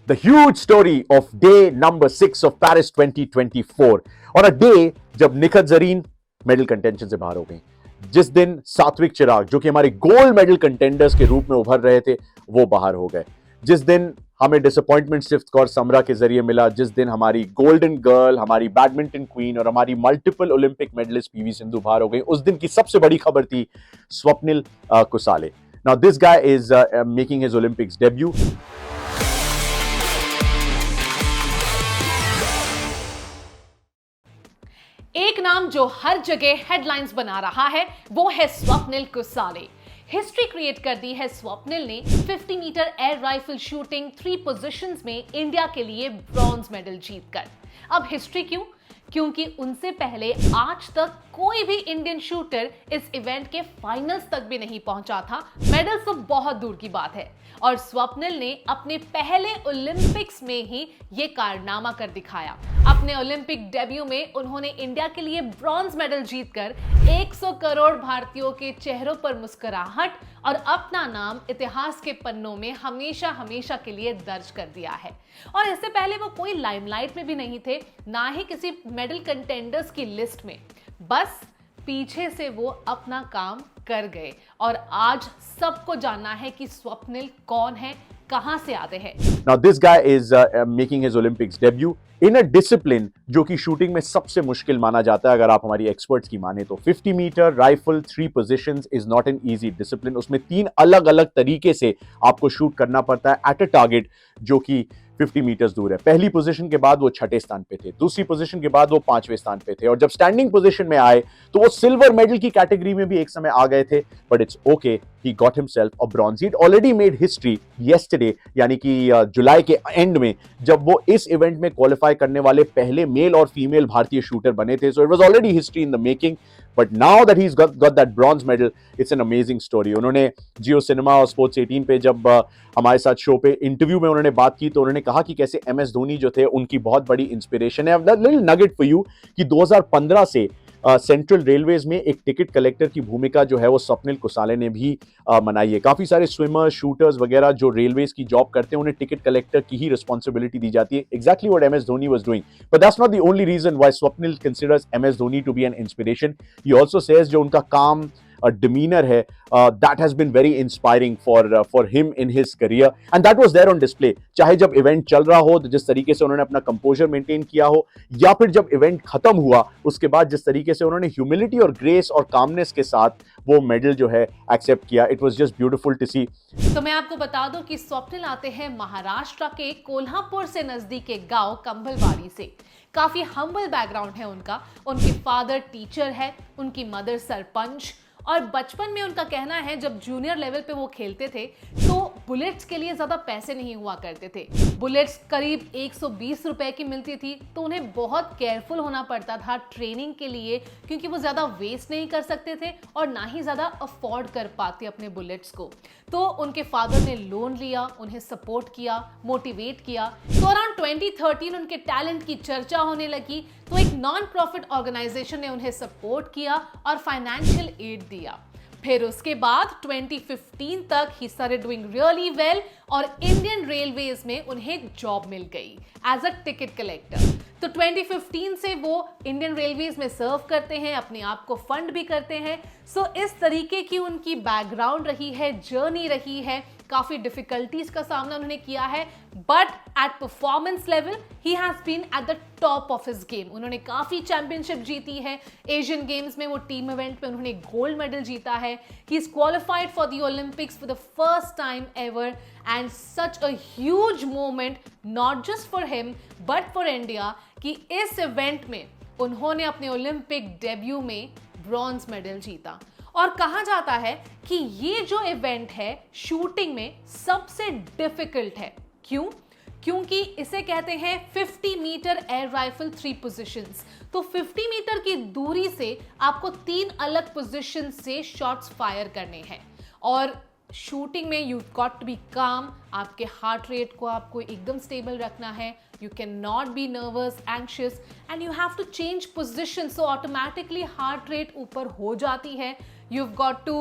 the huge story of day number 6 of Paris 2024 on a day जब Nikhat Zareen medal contention से बाहर हो गई, जिस दिन सात्विक चिराग जो कि हमारे गोल्ड मेडल कंटेंडर्स के रूप में उभर रहे थे वो बाहर हो गए, जिस दिन हमें डिसअपॉइंटमेंट सिर्फ कौर समरा के जरिए मिला, जिस दिन हमारी गोल्डन गर्ल, हमारी बैडमिंटन क्वीन और हमारी multiple Olympic medallist PV Sindhu बाहर हो गई, उस दिन की सबसे बड़ी खबर थी स्वप्निल कुसाले. Now this guy is making his Olympics debut. एक नाम जो हर जगह हेडलाइंस बना रहा है वो है स्वप्निल कुसाले. हिस्ट्री क्रिएट कर दी है स्वप्निल ने 50 metre air rifle shooting 3 positions में इंडिया के लिए ब्रॉन्ज मेडल जीतकर. अब हिस्ट्री क्यों? क्योंकि उनसे पहले आज तक कोई भी इंडियन शूटर इस इवेंट के फाइनल्स तक भी नहीं पहुंचा था. मेडल तो बहुत दूर की बात है और स्वप्निल ने अपने पहले ओलंपिक्स में ही ये कारनामा कर दिखाया. अपने ओलंपिक डेब्यू में उन्होंने इंडिया के लिए ब्रॉन्ज मेडल जीतकर 100 करोड़ भारतीयों के चेहरों पर मुस्कुराहट और अपना नाम इतिहास के पन्नों में हमेशा हमेशा के लिए दर्ज कर दिया है. और इससे पहले वो कोई लाइमलाइट में भी नहीं थे, ना ही किसी मेडल कंटेंडर्स की लिस्ट में. बस पीछे से वो अपना काम कर गए और आज सबको जानना है कि स्वप्निल कौन है, कहां से आते हैं. Now this guy is making his Olympics debut in a discipline जो कि शूटिंग में सबसे मुश्किल माना जाता है अगर आप हमारी एक्सपर्ट्स की माने तो. 50 metre rifle 3 positions is not an easy discipline. उसमें 3 अलग अलग तरीके से आपको शूट करना पड़ता है एट अ टारगेट जो कि 50 मीटर्स दूर है. पहली पोजीशन के बाद वो 6ठे स्थान पे थे, दूसरी पोजीशन के बाद वो 5वें स्थान पे थे और जब स्टैंडिंग पोजीशन में आए तो वो सिल्वर मेडल की कैटेगरी में भी एक समय आ गए थे. But it's okay, he got himself a bronze. He already made history yesterday, यानी कि जुलाई के एंड में जब वो इस इवेंट में क्वालिफाई करने वाले पहले मेल और फीमेल भारतीय शूटर बने थे. सो it was already history in the making. But now that he has got that bronze medal, it's an amazing story. उन्होंने जियो सिनेमा और स्पोर्ट्स 18 पे जब हमारे साथ शो पे इंटरव्यू में उन्होंने बात की तो उन्होंने कहा कि कैसे MS धोनी जो थे उनकी बहुत बड़ी इंस्पिरेशन है. लिटिल नगेट फॉर यू कि 2015 से सेंट्रल रेलवेज में एक टिकट कलेक्टर की भूमिका जो है वो स्वप्निल कुसाले ने भी मनाई है. काफी सारे स्विमर, शूटर्स वगैरह जो रेलवेज की जॉब करते हैं उन्हें टिकट कलेक्टर की ही रिस्पॉन्सिबिलिटी दी जाती है. Exactly what MS Dhoni was doing. But that's not the only reason why Swapnil considers MS Dhoni to be an inspiration. He also says जो उनका काम demeanor है, that has been very inspiring for him in his career and that was there on display. चाहे जब event चल रहा हो तो जिस तरीके से उन्होंने अपना कंपोजर मेंटेन किया हो, या फिर जब इवेंट खत्म हुआ उसके बाद जिस तरीके से उन्होंने ह्यूमिलिटी और ग्रेस और कामनेस के साथ वो मेडल जो है एक्सेप्ट किया. It was just beautiful to see. तो मैं आपको बता दूं कि स्वप्निल आते हैं महाराष्ट्र के कोल्हापुर से नजदीक एक गांव कंभलवाड़ी से. काफी हम्बल बैकग्राउंड है उनका. उनके फादर टीचर है, उनकी मदर सरपंच. और बचपन में उनका कहना है जब जूनियर लेवल पे वो खेलते थे तो बुलेट्स के लिए ज्यादा पैसे नहीं हुआ करते थे. बुलेट्स करीब 120 रुपए की मिलती थी तो उन्हें बहुत केयरफुल होना पड़ता था ट्रेनिंग के लिए, क्योंकि वो ज्यादा वेस्ट नहीं कर सकते थे और ना ही ज्यादा अफोर्ड कर पाते अपने बुलेट्स को. तो उनके फादर ने लोन लिया, उन्हें सपोर्ट किया, मोटिवेट किया. तो अराउंड 2013 उनके टैलेंट की चर्चा होने लगी तो एक नॉन प्रॉफिट ऑर्गेनाइजेशन ने उन्हें सपोर्ट किया और फाइनेंशियल एड दिया. फिर उसके बाद 2015 तक ही started doing really well और इंडियन रेलवेज में उन्हें जॉब मिल गई एज अ टिकट कलेक्टर. तो 2015 से वो इंडियन रेलवेज में सर्व करते हैं, अपने आप को फंड भी करते हैं. सो इस तरीके की उनकी बैकग्राउंड रही है, जर्नी रही है. काफी डिफिकल्टीज का सामना उन्होंने किया है but at performance level he has been at the top of his game. उन्होंने काफी चैंपियनशिप जीती है. एशियन गेम्स में वो टीम इवेंट पे उन्होंने गोल्ड मेडल जीता है. He is qualified for the Olympics for the first time ever and such a huge moment not just for him but for India कि इस इवेंट में उन्होंने अपने ओलंपिक डेब्यू में ब्रॉन्ज मेडल जीता. और कहा जाता है कि ये जो इवेंट है शूटिंग में सबसे डिफिकल्ट है. क्यों? क्योंकि इसे कहते हैं 50 मीटर एयर राइफल 3 पोजीशंस. तो 50 मीटर की दूरी से आपको 3 अलग पोजीशन से शॉट्स फायर करने हैं और शूटिंग में यू गॉट टू बी काम. आपके हार्ट रेट को आपको एकदम स्टेबल रखना है. You cannot be nervous, anxious and you have to change position. So automatically heart rate ऊपर हो जाती है. You've got to,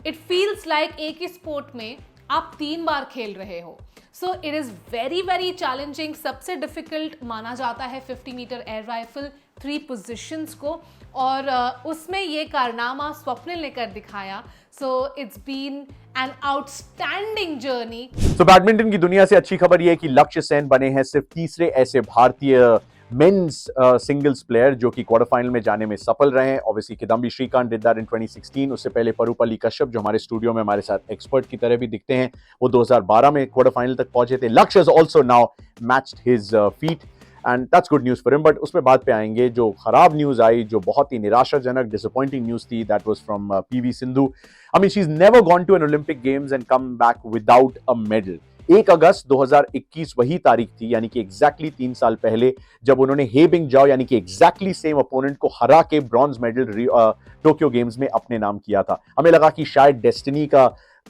it feels like एक ही स्पोर्ट में आप 3 बार खेल रहे हो, so it is very very challenging. सबसे डिफिकल्ट माना जाता है 50 मीटर एयर राइफल 3 पोजीशंस को, और उसमें ये कारनामा स्वप्निल ने कर दिखाया। So it's been an outstanding journey. तो बैडमिंटन की दुनिया से अच्छी खबर यह है कि लक्ष्य सेन बने हैं सिर्फ तीसरे ऐसे भारतीय मेंस सिंगल्स प्लेयर जो कि क्वार्टर फाइनल में जाने में सफल रहे हैं। Obviously Kidambi Srikanth did that in 2016। उससे पहले परुपल्ली कश्यप, जो हमारे स्टूडियो में हमारे साथ एक्सपर्ट की तरह भी दिखते हैं, वो 2012 में क्वार्टर फाइनल तक पहुंचे थे। लक्ष्य has also now matched his feet and that's good news for him. But उसमें बात पे आएंगे, जो खराब न्यूज आई, जो बहुत ही निराशाजनक डिसअपॉइंटिंग न्यूज थी, that was from PV Sindhu. I mean she is never gone to an Olympic games and come back without a medal. 1 अगस्त 2021 वही तारीख थी, यानी कि एग्जैक्टली 3 साल पहले, जब उन्होंने हे बिंगजाओ यानी कि एग्जैक्टली सेम अपोनेंट को हरा के ब्रॉन्ज मेडल टोक्यो गेम्स में अपने नाम किया था। हमें लगा कि शायद डेस्टिनी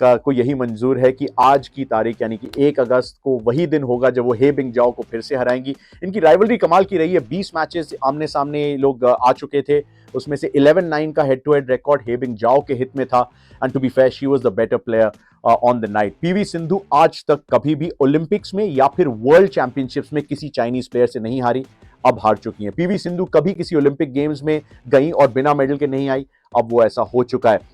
को यही मंजूर है कि आज की तारीख यानी कि 1 अगस्त को वही दिन होगा जब वो हे बिंगजाओ को फिर से हराएंगी। इनकी राइवलरी कमाल की रही है। 20 मैचेस आमने सामने लोग आ चुके थे, उसमें से 11-9 का head to head record He Bingjiao के हित में था। And to be fair, she was the better player on the night. PV Sindhu आज तक कभी भी ओलंपिक्स में या फिर वर्ल्ड चैंपियनशिप्स में किसी चाइनीज प्लेयर से नहीं हारी, अब हार चुकी हैं। पीवी सिंधु कभी किसी ओलंपिक गेम्स में गई और बिना मेडल के नहीं आई, अब वो ऐसा हो चुका है।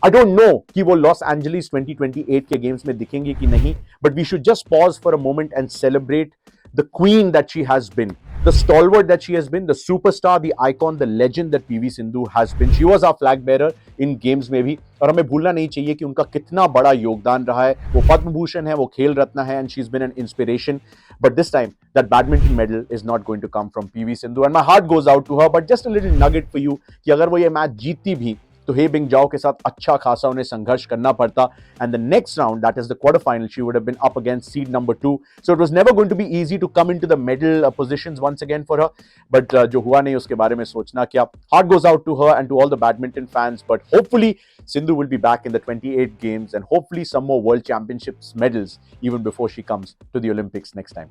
आई डोंट नो कि वो लॉस एंजलिस 2028 के गेम्स में दिखेंगे कि नहीं, but we should just pause for a moment and celebrate the queen that she has been, the stalwart that she has been, the superstar, the icon, the legend that PV Sindhu has been. She was our flag bearer in games में भी, और हमें भूलना नहीं चाहिए कि उनका कितना बड़ा योगदान रहा है। वो पद्म भूषण है, वो खेल रत्न है, and she's been an inspiration. But this time, that badminton medal is not going to come from PV Sindhu, and my heart goes out to her. But just a little nugget for you कि अगर वो ये match जीतती भी तो हे Bingjiao के साथ अच्छा खासा उन्हें संघर्ष करना पड़ता। And the next round, that is the quarter final, she would have been up against seed number 2, so it was never going to be easy to come into the medal positions once again for her. But जो हुआ नहीं उसके बारे में सोचना क्या। Heart goes out to her and to all the badminton fans, but hopefully Sindhu will be back in the 28 games and hopefully some more world championships medals even before she comes to the Olympics next time.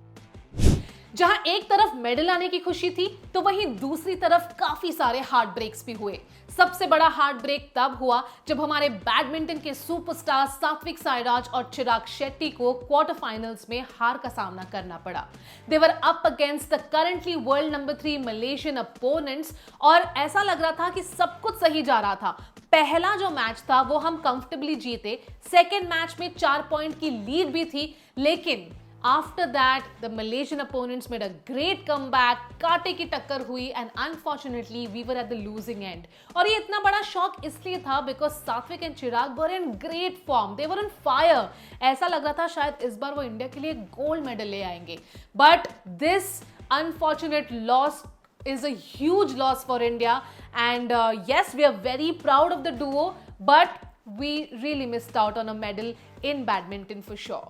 जहां एक तरफ medal आने की खुशी थी, तो वहीं दूसरी तरफ काफी सारे हार्ट ब्रेक्स भी हुए। सबसे बड़ा हार्ट ब्रेक तब हुआ जब हमारे बैडमिंटन के सुपरस्टार सात्विक साईराज और चिराग शेट्टी को क्वार्टर फाइनल्स में हार का सामना करना पड़ा। They were up against the currently world number 3 Malaysian opponents, और ऐसा लग रहा था कि सब कुछ सही जा रहा था। पहला जो मैच था वो हम कंफर्टेबली जीते, सेकेंड मैच में 4 पॉइंट की लीड भी थी, लेकिन After that, the Malaysian opponents made a great comeback, कांटे की टक्कर हुई, and unfortunately we were at the losing end. और ये इतना बड़ा शॉक इसलिए था because सात्विक and Chirag were in great form, they were on fire. ऐसा लग रहा था शायद इस बार वो इंडिया के लिए गोल्ड मेडल ले आएंगे, but this unfortunate loss is a huge loss for India, and yes, we are very proud of the duo, but we really missed out on a medal in badminton for sure.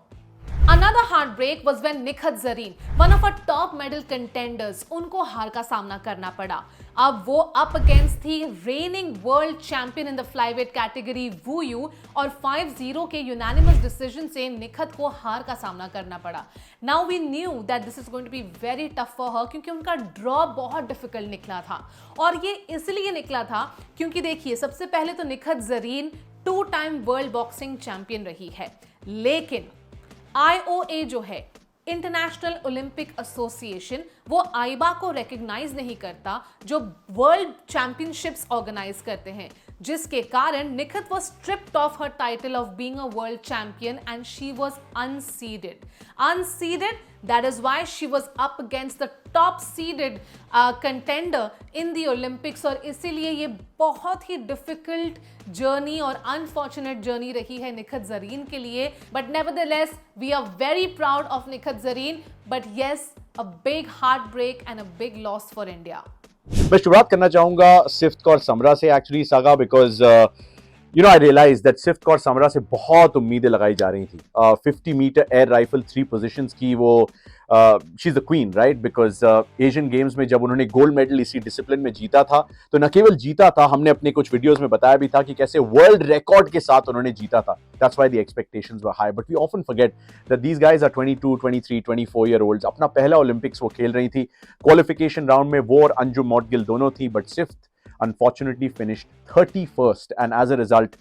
Another heartbreak was when Nikhat Zareen, one of our top medal contenders, उनको हार का सामना करना पड़ा। अब वो up against थी reigning world champion in the flyweight category Wu Yu, और 5-0 के यूनानिमस डिसीजन से निखत को हार का सामना करना पड़ा। Now we knew that this is going to be very tough for her, क्योंकि उनका ड्रॉ बहुत डिफिकल्ट निकला था, और ये इसलिए निकला था क्योंकि देखिए, सबसे पहले तो Nikhat Zareen 2 time world boxing champion रही है, लेकिन IOA जो है, इंटरनेशनल ओलंपिक एसोसिएशन, वो आईबा को रिकॉग्नाइज नहीं करता जो वर्ल्ड चैंपियनशिप्स ऑर्गेनाइज करते हैं, जिसके कारण Nikhat was stripped of her title of being a world champion and she was unseeded. That is why she was up against the top seeded contender in the Olympics, और इसीलिए ये बहुत ही difficult journey और unfortunate journey रही है निखत जरीन के लिए। But nevertheless, we are very proud of Nikhat Zareen, but yes, a big heartbreak and a big loss for India. मैं शुरुआत करना चाहूंगा सिफ्त कौर समरा से actually saga, because I realized that Sift Kaur Samra से बहुत उम्मीदें लगाई जा रही थी। 50 मीटर एयर राइफल 3 पोजीशंस की वो she is the queen, right? Because Asian games में जब उन्होंने गोल्ड मेडल इसी डिसिप्लिन में जीता था, तो न केवल जीता था, हमने अपने कुछ वीडियोस में बताया भी था कि कैसे वर्ल्ड रिकॉर्ड के साथ उन्होंने जीता था। That's why the expectations were high, but we often forget that these guys are 22, 23, 24 year olds. अपना पहला ओलंपिक्स वो खेल रही थी। क्वालिफिकेशन राउंड में वो और अंजुम मौडगिल दोनों थी, but Sift unfortunately finished 31st, and as a result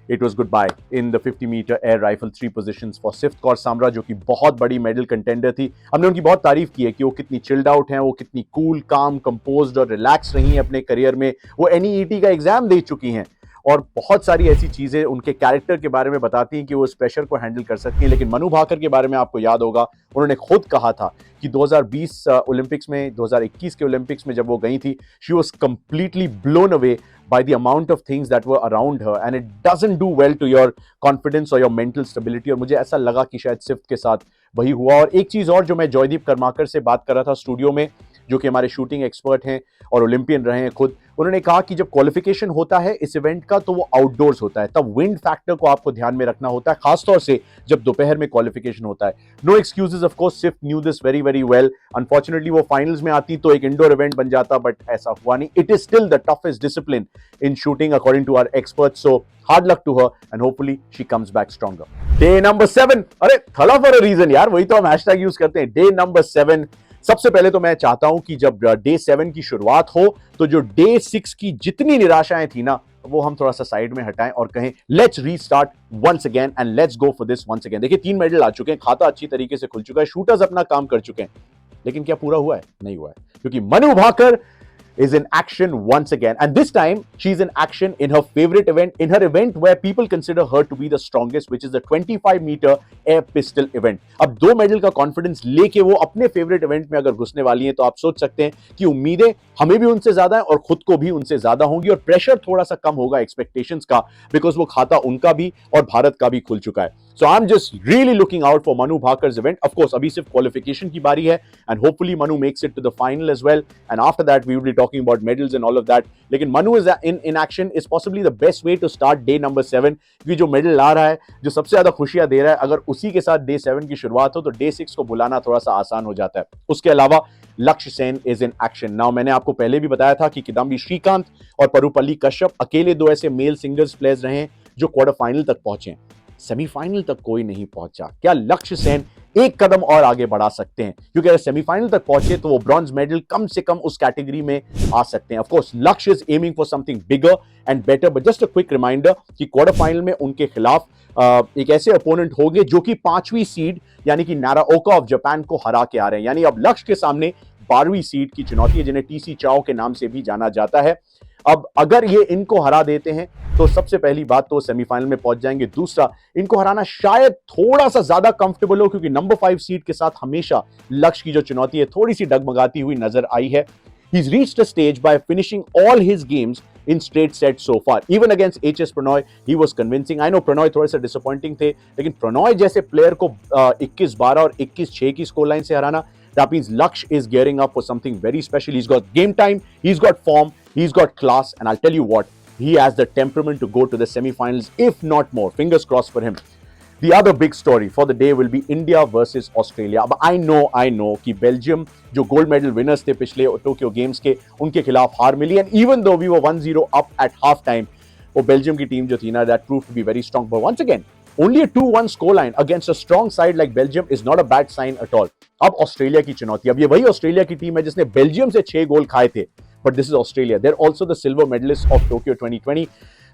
it was goodbye in the 50 metre air rifle 3 positions for Sift Kaur Samra, जो कि बहुत बड़ी मेडल कंटेंडर थी। हमने उनकी बहुत तारीफ की है कि वो कितनी चिल्ड आउट हैं, वो कितनी कूल, काम, कंपोज्ड और रिलैक्स रही हैं अपने करियर में। वो NEET का एग्जाम दे चुकी हैं और बहुत सारी ऐसी चीजें उनके कैरेक्टर के बारे में बताती हैं कि वो इस प्रेशर को हैंडल कर सकती हैं। लेकिन मनु भाकर के बारे में आपको याद होगा, उन्होंने खुद कहा था कि 2020 ओलंपिक्स में, 2021 के ओलंपिक्स में जब वो गई थी, she was completely blown away by the amount of things that were around her, and it doesn't do well to your confidence or your mental stability। और मुझे ऐसा लगा कि शायद सिफ्त के साथ वही हुआ। और एक चीज और जो मैं जॉयदीप करमाकर से बात कर रहा था स्टूडियो में, जो कि हमारे शूटिंग एक्सपर्ट हैं और ओलंपियन रहे हैं खुद, उन्होंने कहा कि जब क्वालिफिकेशन होता है इस इवेंट का तो वो आउटडोर्स होता है, तब विंड फैक्टर को आपको ध्यान में रखना होता है, खासतौर से जब दोपहर में क्वालिफिकेशन होता है। No excuses, of course Sift knew this very very well. Unfortunately वो फाइनल्स में आती तो एक इंडोर इवेंट बन जाता, बट ऐसा हुआ नहीं। It is still the toughest discipline in shooting according to our experts, so hard luck to her and hopefully she comes back stronger. Day number 7, अरे थला फॉर अ रीजन यार, वही तो हम हैशटैग यूज करते हैं। डे नंबर 7, सबसे पहले तो मैं चाहता हूं कि जब डे 7 की शुरुआत हो तो जो डे 6 की जितनी निराशाएं थी ना, वो हम थोड़ा सा साइड में हटाएं और कहें let's restart once again and let's go for this once again. देखिए 3 मेडल आ चुके हैं, खाता अच्छी तरीके से खुल चुका है, शूटर्स अपना काम कर चुके हैं, लेकिन क्या पूरा हुआ है? नहीं हुआ है, क्योंकि Manu Bhaker is in action once again, and this time she's in action in her favorite event, in her event where people consider her to be the strongest, which is the 25-meter air pistol event। अब 2 medal का confidence लेके वो अपने favourite event में अगर घुसने वाली हैं तो आप सोच सकते हैं कि उम्मीदें हमें भी उनसे ज्यादा हैं और खुद को भी उनसे ज्यादा होंगी, और प्रेशर थोड़ा सा कम होगा एक्सपेक्टेशंस का, बिकॉज वो खाता उनका भी और भारत का भी खुल चुका है। So I'm just really looking out for Manu Bhakar's event. Of course, अभी सिर्फ qualification की बारी है, and hopefully Manu makes it to the final as well. And after that, we will be talking about medals and all of that. लेकिन Manu is in action is possibly the best way to start day number 7, क्योंकि जो medal ला रहा है, जो सबसे ज्यादा खुशियां दे रहा है, अगर उसी के साथ day 7 की शुरुआत हो तो day 6 को बुलाना थोड़ा सा आसान हो जाता है। उसके अलावा लक्ष्य Sen is in action now. मैंने आपको पहले भी बताया था कि किदाम्बी श्रीकांत और परुपल्ली कश्यप अकेले 2 ऐसे मेल सिंगल्स प्लेयर्स रहे हैं जो क्वार्टर फाइनल तक पहुंचे, सेमीफाइनल तक कोई नहीं पहुंचा। क्या लक्ष्य सेन एक कदम और आगे बढ़ा सकते हैं? क्योंकि अगर सेमीफाइनल तक पहुंचे तो वो ब्रॉन्ज मेडल कम से कम उस कैटेगरी में आ सकते हैं। Of course Lakshya is aiming for something bigger and better, but just a quick reminder कि क्वार्टर फाइनल में उनके खिलाफ एक ऐसे अपोनेंट होंगे जो कि 5वीं सीड यानी कि नाराओका ऑफ जापान को हरा के आ रहे हैं। यानी अब लक्ष्य के सामने 12वीं सीड की चुनौती है, जिन्हें टीसी चाओ के नाम से भी जाना जाता है। अब अगर ये इनको हरा देते हैं तो सबसे पहली बात तो सेमीफाइनल में पहुंच जाएंगे, दूसरा इनको हराना शायद थोड़ा सा ज्यादा कंफर्टेबल हो, क्योंकि नंबर 5 सीड के साथ हमेशा लक्ष्य की जो चुनौती है थोड़ी सी डगमगाती हुई नजर आई है। He's reached a stage by finishing all his games in straight sets so far. Even against HS Pranoy, he was convincing. I know Pranoy थोड़े से disappointing थे, लेकिन Pranoy जैसे प्लेयर को 21-12 और 21-6 की स्कोर लाइन से हराना, that means Laksh is gearing up for something very special. He's got game time, he's got form, he's got class, and I'll tell you what, he has the temperament to go to the semi-finals, if not more. Fingers crossed for him. The other big story for the day will be India versus Australia. अब I know कि Belgium जो gold medal winners थे पिछले Tokyo games के, उनके खिलाफ हार मिली, and even though we were 1-0 up at half time, वो बेल्जियम की टीम जो थी ना, that proved to be very strong, but once again only a 2-1 scoreline against a strong side like Belgium is not a bad sign at all. अब Australia की चुनौती, अब ये वही ऑस्ट्रेलिया की टीम है जिसने बेल्जियम से 6 गोल खाए थे, but this is Australia. They're also the silver medalists of Tokyo 2020.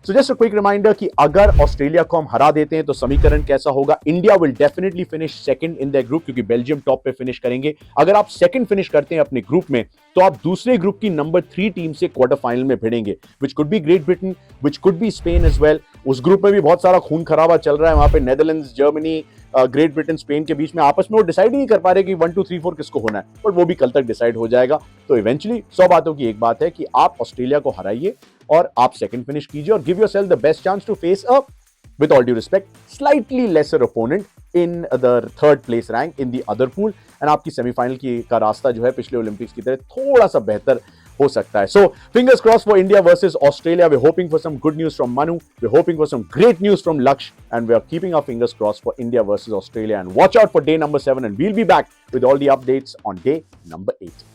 So just a quick reminder कि अगर ऑस्ट्रेलिया को हम हरा देते हैं तो समीकरण कैसा होगा? India will definitely finish second in their group, क्योंकि बेल्जियम टॉप पे फिनिश करेंगे। अगर आप सेकंड फिनिश करते हैं अपने ग्रुप में तो आप दूसरे ग्रुप की नंबर 3 टीम से क्वार्टर फाइनल में भिड़ेंगे, which could be Great Britain, which could be Spain as well. उस ग्रुप में भी बहुत सारा खून खराबा चल रहा है, वहां पे Netherlands, Germany, great Britain, Spain के बीच में आपस में वो डिसाइड ही नहीं कर पा रहे कि 1 2 3 4 किसको होना है, बट वो भी कल तक डिसाइड हो जाएगा। तो इवेंचुअली 100 बातों की एक बात है कि आप ऑस्ट्रेलिया को हराइए और आप सेकंड फिनिश कीजिए और give yourself the best chance to face a, with all due respect, slightly lesser opponent in the third place rank in the other pool, and आपकी सेमीफाइनल की का रास्ता जो है पिछले ओलंपिक्स की तरह थोड़ा सा बेहतर हो सकता है। So fingers crossed for India versus Australia. We're hoping for some good news from Manu. We're hoping for some great news from Laksh, and we're keeping our fingers crossed for India versus Australia. And watch out for day number 7, and we'll be back with all the updates on day number 8.